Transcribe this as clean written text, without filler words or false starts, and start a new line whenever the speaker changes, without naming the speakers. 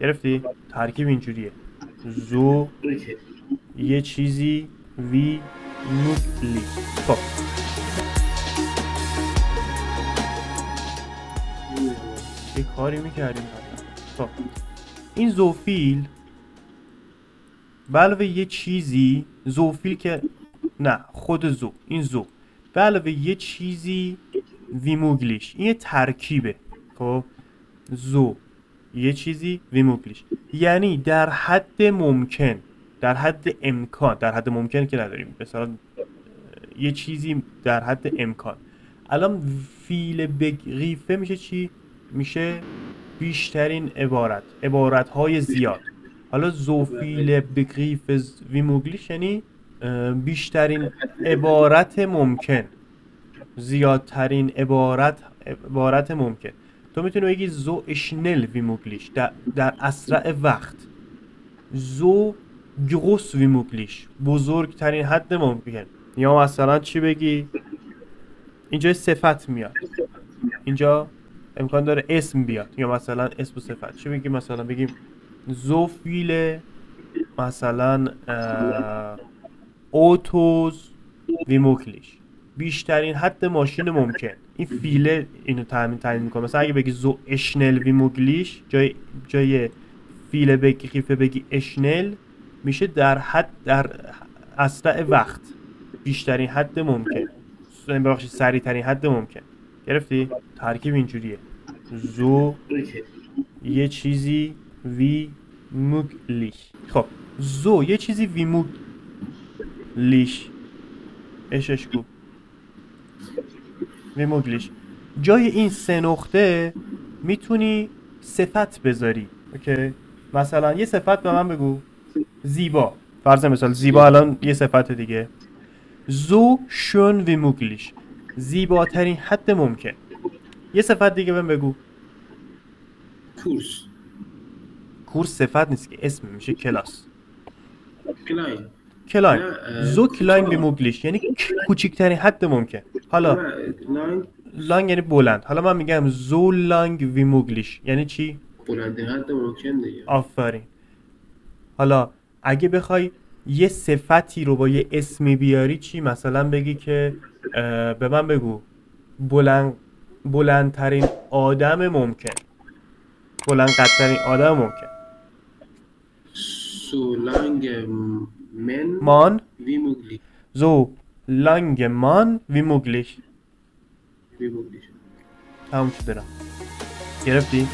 گرفتی؟ ترکیب اینجوریه. زو یه چیزی وی موگلیش. خب یه کاری میکردیم. خب این زوفیل به علاوه یه چیزی، زوفیل که نه خود زو، این زو به علاوه یه چیزی ویموگلیش، این یه ترکیبه. خب زو یه چیزی ویموگلیش یعنی در حد ممکن، در حد امکان، در حد ممکن که نداریم، مثلا یه چیزی در حد امکان. الان فیل بگریفه میشه چی؟ میشه بیشترین عبارت، عبارتهای زیاد. حالا زوفیل بگریف ویموگلیش یعنی بیشترین عبارت ممکن، زیادترین عبارت ممکن. تو میتونی بگی زو اشنل ویموگلیش، در اسرع وقت. زو گروس ویموگلیش، بزرگترین حد ممکن. یا مثلا چی بگی؟ اینجا صفت میاد، اینجا امکان داره اسم بیاد، یا مثلا اسم و صفت. چی بگیم؟ مثلا بگیم زوفیل مثلا اوتوز ویموگلیش، بیشترین حد ماشین ممکن. این فیله اینو تعیین میکنه. مثلا اگه بگی زو اشنل ویموگلیش، جای فیله بگریفه بگی اشنل، میشه در اسرع وقت، بیشترین حد ممکن، ببخشید سریع ترین حد ممکن. گرفتی؟ ترکیب اینجوریه. زو یه چیزی وی موگلیش. خب زو یه چیزی وی موگلیش اشش کو وی موگلیش. جای این سه نقطه میتونی صفت بذاری. اوکی؟ مثلا یه صفت به من بگو. زیبا، فرض مثال زیبا الان یه صفت دیگه. زو شون وی موگلیش، زیباترین حد ممکن. یه صفت دیگه بهم بگو. کورس صفت نیست که، اسم میشه کلاس. کلاین. زو کلاین وی موگلیش یعنی کوچکترین حد ممکن. حالا لانگ یعنی بلند. حالا من میگم زو لانگ وی موگلیش یعنی چی؟
بلندین حد ممکن دیگه.
آفرین. حالا اگه بخوای یه صفتی رو با یه اسمی بیاری چی؟ مثلا بگی که به من بگو بلندترین آدم ممکن، بلند قدترین آدم ممکن.
سو لانگ
مان
وی موگلیش.
زو لانگ مان وی موگلیش. تموم شده. گرفتی؟